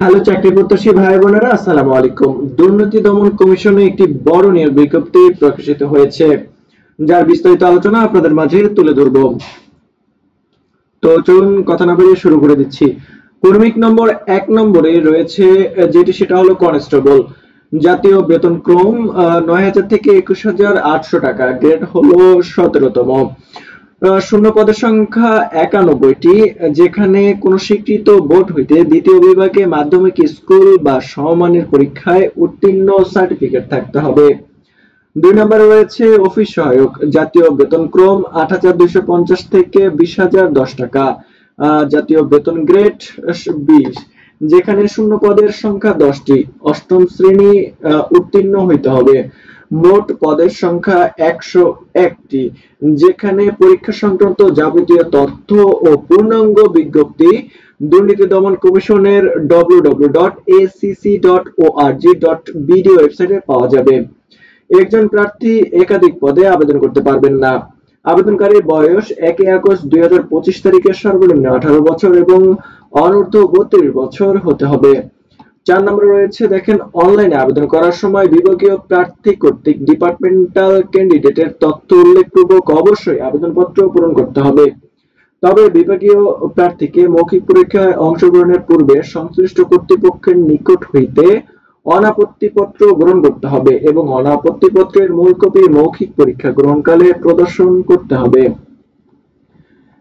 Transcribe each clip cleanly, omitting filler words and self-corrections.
Hello চাকরি প্রত্যাশী ভাই বোনেরা, আসসালামু আলাইকুম। দুর্নীতি দমন কমিশনে একটি বড় নিয়োগ বিজ্ঞপ্তি প্রকাশিত হয়েছে, যার বিস্তারিত আলোচনা আপনাদের মাঝে তুলে ধরব। তো চলুন কথা না বাড়িয়ে শুরু করে দিচ্ছি। কর্মিক নম্বর 1 নম্বরে রয়েছে যেটি, সেটা হলো কনস্টেবল। জাতীয় বেতনক্রম ৯,০০০ থেকে ২১,৮০০ টাকা, গ্রেড হলো ১৭তম। শূন্য পদের সংখ্যা ৯১টি, যেখানে কোন স্বীকৃত বোর্ড হইতে দ্বিতীয় বিভাগে মাধ্যমিক স্কুল বা সমমানের পরীক্ষায় উত্তীর্ণ সার্টিফিকেট থাকতে হবে। ২ নম্বরে রয়েছে অফিস সহায়ক। জাতীয় বেতনক্রম ৮,২৫০ থেকে ২০,০১০ টাকা, জাতীয় বেতন গ্রেড ২০, যেখানে শূন্য পদের সংখ্যা ১০টি, অষ্টম শ্রেণী উত্তীর্ণ হইতে হবে। মোট পদের সংখ্যা ১০১টি, যেখানে পরীক্ষা সংক্রান্ত যাবতীয় তথ্য ও পূর্ণাঙ্গ বিজ্ঞপ্তি দুর্নীতি দমন কমিশনের www.acc.org.bd ওয়েবসাইটে পাওয়া যাবে। একজন প্রার্থী একাধিক পদে আবেদন করতে পারবেন না। আবেদনকারীর বয়স ১ আগস্ট ২০২৫ তারিখে সর্বনিম্ন ১৮ বছর এবং অনূর্ধ্ব ৩২ বছর হতে হবে। ৪ নম্বরে রয়েছে, দেখেন, অনলাইনে আবেদন করার সময় বিভাগীয় প্রার্থী কর্তৃক ডিপার্টমেন্টাল ক্যান্ডিডেটের তথ্য উল্লেখপূর্বক অবশ্যই আবেদনপত্র পূরণ করতে হবে। তবে বিভাগীয় প্রার্থীকে মৌখিক পরীক্ষায় অংশগ্রহণের পূর্বে সংশ্লিষ্ট কর্তৃপক্ষের নিকট হইতে অনাপত্তিপত্র গ্রহণ করতে হবে এবং অনাপত্তিপত্রের মূল কপি মৌখিক পরীক্ষা গ্রহণকালে প্রদর্শন করতে হবে।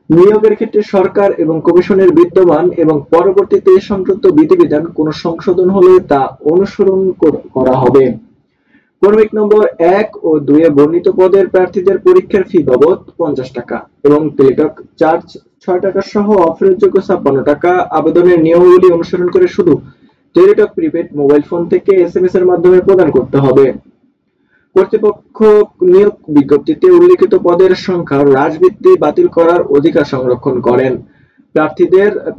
নিয়োগের ক্ষেত্রে সরকার এবং কমিশনের বিদ্যমান এবং পরবর্তীতে সংক্রান্ত বিধিবিধান কোন সংশোধন হলে তা অনুসরণ করা হবে। কর্মিক নম্বর ১ ও ২ এ বর্ণিত পদের প্রার্থীদের পরীক্ষার ফি বাবদ ৫০ টাকা এবং টেলিটক চার্জ ৬ টাকা সহ অফারের যোগ্য ৫৬ টাকা আবেদনের নিয়মাবলী অনুসরণ করে শুধু টেলিটক প্রিপেড মোবাইল ফোন থেকে এসএমএস এর মাধ্যমে প্রদান করতে হবে। কর্তৃপক্ষ নিয়োগ বিজ্ঞপ্তিতে উল্লিখিত পদের সংখ্যা হ্রাস বৃদ্ধি বাতিল করার অধিকার সংরক্ষণ করেন।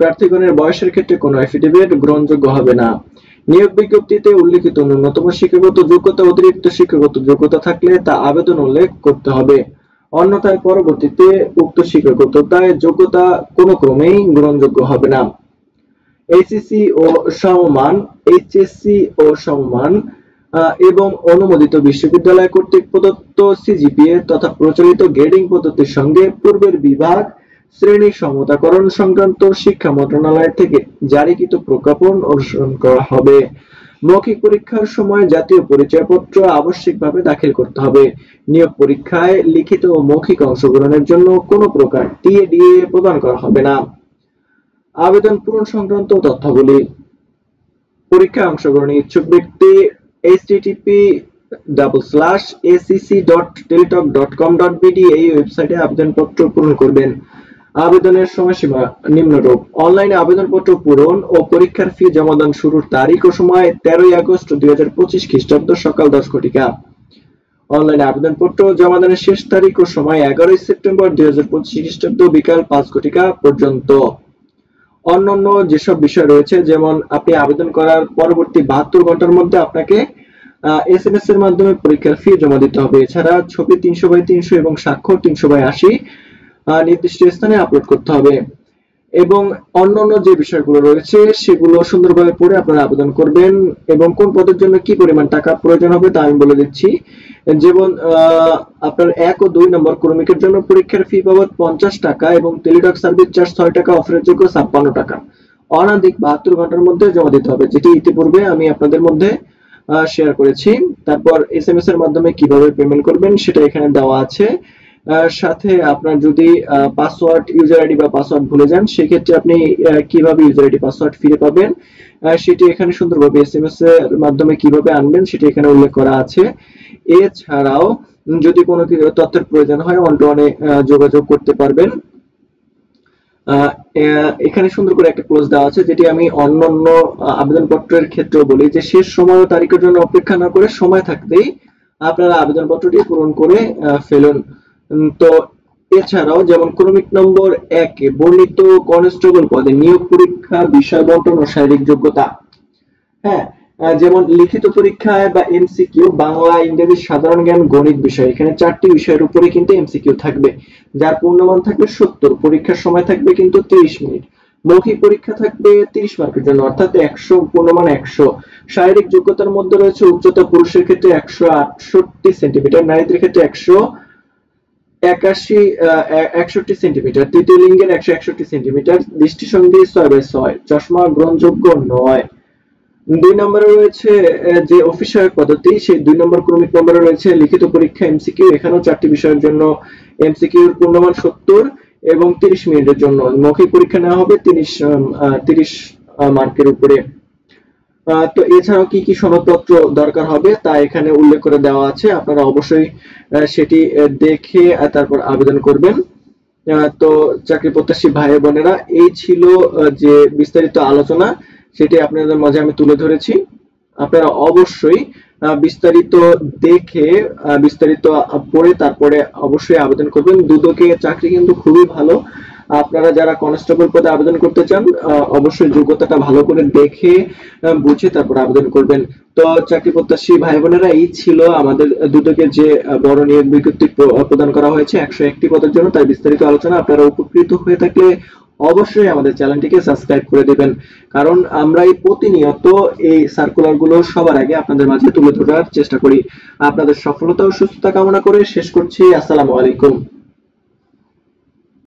প্রার্থীগণের বয়সের ক্ষেত্রে কোনো এফিডেভিট গ্রহণযোগ্য হবে না। নিয়োগ বিজ্ঞপ্তিতে উল্লিখিত ন্যূনতম শিক্ষাগত যোগ্যতা অতিরিক্ত শিক্ষাগত যোগ্যতা থাকলে তা আবেদন উল্লেখ করতে হবে, অন্যথায় পরবর্তীতে উক্ত শিক্ষাগততায় যোগ্যতা কোনো ক্রমেই গ্রহণযোগ্য হবে না। এইচএসসি ও সমমান, এইচএসসি ও সমমান এবং অনুমোদিত বিশ্ববিদ্যালয় কর্তৃক প্রদত্ত সিজিপিএ তথা প্রচলিত গ্রেডিং পদ্ধতির সঙ্গে পূর্বের বিভাগ শ্রেণী সমতাকরণ সংক্রান্ত শিক্ষা মন্ত্রণালয় থেকে জারিকৃত প্রজ্ঞাপন অনুসরণ করা হবে। মৌখিক পরীক্ষার সময় জাতীয় পরিচয়পত্র আবশ্যিকভাবে দাখিল করতে হবে। নিয়োগ পরীক্ষায় লিখিত ও মৌখিক অংশগ্রহণের জন্য কোনো প্রকার টিএডিএ প্রদান করা হবে না। আবেদন পূরণ সংক্রান্ত তথ্যাবলী। পরীক্ষায় অংশগ্রহণে ইচ্ছুক ব্যক্তি http://acc.teletalk.com.bd এই ওয়েবসাইটে আবেদনপত্র পূরণ করবেন। আবেদনের সময়সীমা নিম্নরূপ। অনলাইনে আবেদনপত্র পূরণ ও পরীক্ষার ফি জমাদান শুরুর তারিখ ও সময় ১৩ আগস্ট ২০২৫ খ্রিস্টাব্দ সকাল ১০ ঘটিকা। অনলাইনে আবেদনপত্র জমাদানের শেষ তারিখ ও সময় ১১ সেপ্টেম্বর ২০২৫ খ্রিস্টাব্দ বিকাল ৫ ঘটিকা পর্যন্ত। অন্যান্য যেসব বিষয় রয়েছে, যেমন আপনি আবেদন করার পরবর্তী ৭২ ঘন্টার মধ্যে আপনাকে এসএমএস এর মাধ্যমে পরীক্ষার ফি জমা দিতে হবে। এছাড়া ছবি ৩০০/৩০০ এবং স্বাক্ষর ৩০০/৮০ নির্দিষ্ট স্থানে আপলোড করতে হবে। এবং অন্যান্য যে বিষয়গুলো রয়েছে সেগুলো সুন্দরভাবে পড়ে আপনারা আবেদন করবেন। এবং কোন পদের জন্য কি পরিমাণ টাকা প্রয়োজন হবে তা আমি বলে দিচ্ছি। যেমন আপনার ১ ও ২ নম্বর কর্মীকের জন্য পরীক্ষার ফি বাবদ ৫০ টাকা এবং টেলিটক সার্ভিস চার্জ ৬ টাকা, অফারের যোগ্য ৫৬ টাকা অনাধিক ৭২ ঘন্টার মধ্যে জমা দিতে হবে, যেটি ইতিপূর্বে আমি আপনাদের মধ্যে শেয়ার করেছি। তারপর এসএমএস এর মাধ্যমে কিভাবে পেমেন্ট করবেন সেটা এখানে দেওয়া আছে। সাথে আপনার যদি পাসওয়ার্ড, ইউজার আইডি বা পাসওয়ার্ড ভুলে যান, সেক্ষেত্রে আপনি কিভাবে ইউজার আইডি পাসওয়ার্ড ফিরে পাবেন সেটি এখানে সুন্দরভাবে এসএমএস এর মাধ্যমে কিভাবে আনবেন সেটি এখানে উল্লেখ করা আছে। এছাড়াও যদি কোনো তথ্যের প্রয়োজন হয় অন-টু-ওয়ানে যোগাযোগ করতে পারবেন। এখানে সুন্দর করে একটা ক্লোজ দেওয়া আছে, যেটি আমি অন্যান্য আবেদনপত্রের ক্ষেত্রেও বলি যে শেষ সময় ও তারিখের জন্য অপেক্ষা না করে সময় থাকতেই আপনারা আবেদনপত্রটি পূরণ করে ফেলুন। তো এছাড়াও যেমন ক্রমিক নম্বর ১ এ বর্ণিত কনস্টেবল পদে নিয়োগ পরীক্ষা, বিষয় বন্টন ও শারীরিক যোগ্যতা। হ্যাঁ, যেমন লিখিত পরীক্ষায় বা এমসিকিউ বাংলা, ইংরেজি, সাধারণ জ্ঞান, গণিত বিষয়, এখানে ৪টি বিষয়ের উপরে কিন্তু এমসিকিউ থাকবে, যার পূর্ণমান থাকবে ৭০। পরীক্ষার সময় থাকবে কিন্তু ৩০ মিনিট। মৌখিক পরীক্ষা থাকবে 30 মার্কের জন্য, অর্থাৎ 100 পূর্ণমান 100। শারীরিক যোগ্যতার মধ্যে রয়েছে উচ্চতা পুরুষের ক্ষেত্রে 168 সেন্টিমিটার, নারীদের ক্ষেত্রে 61 সেন্টিমিটার, তৃতীয় লিঙ্গের 161 সেন্টিমিটার, দৃষ্টিসংধি 6/6, চশমা গ্রহণযোগ্য নয়। 2 নম্বরে রয়েছে যে অফিস সহায়ক পদ্ধতি, সেই 2 নম্বর ক্রমিক নম্বরে রয়েছে লিখিত পরীক্ষা এমসিকিউ। এখানেও 4টি বিষয়ের জন্য এমসিকিউ এর পূর্ণমান 70 এবং 30 মিনিটের জন্য। মৌখিক পরীক্ষা নেওয়া হবে 30 মার্কের উপরে। তো এছাড়াও কি কি সনদপত্র দরকার হবে তা এখানে উল্লেখ করে দেওয়া আছে, আপনারা অবশ্যই সেটি দেখে তারপর আবেদন করবেন। তো চাকরি প্রত্যাশী ভাই বোনেরা, এই ছিল যে বিস্তারিত আলোচনা, সেটি আপনাদের মাঝে আমি তুলে ধরেছি। আপনারা অবশ্যই বিস্তারিত দেখে বিস্তারিত পড়ে তারপরে অবশ্যই আবেদন করবেন। দুদকের চাকরি কিন্তু খুবই ভালো। আপনারা যারা কনস্টেবল পদে আবেদন করতে চান অবশ্যই যোগ্যতাটা ভালো করে দেখে বুঝে তারপর আবেদন করবেন। তো চাকরি প্রত্যাশী ভাই বোনেরা, এই ছিল আমাদের দুদকের যে বড় নিয়োগ বিজ্ঞপ্তি প্রদান করা হয়েছে 101টি পদের জন্য, তার বিস্তারিত আলোচনা। আপনারা উপকৃত হয়ে থাকলে অবশ্যই আমাদের চ্যানেলটিকে সাবস্ক্রাইব করে দিবেন, কারণ আমরা এই প্রতিনিয়ত এই সার্কুলার গুলো সবার আগে আপনাদের মাঝে তুলে ধরার চেষ্টা করি। আপনাদের সফলতা ও সুস্থতা কামনা করে শেষ করছি। আসসালামু আলাইকুম।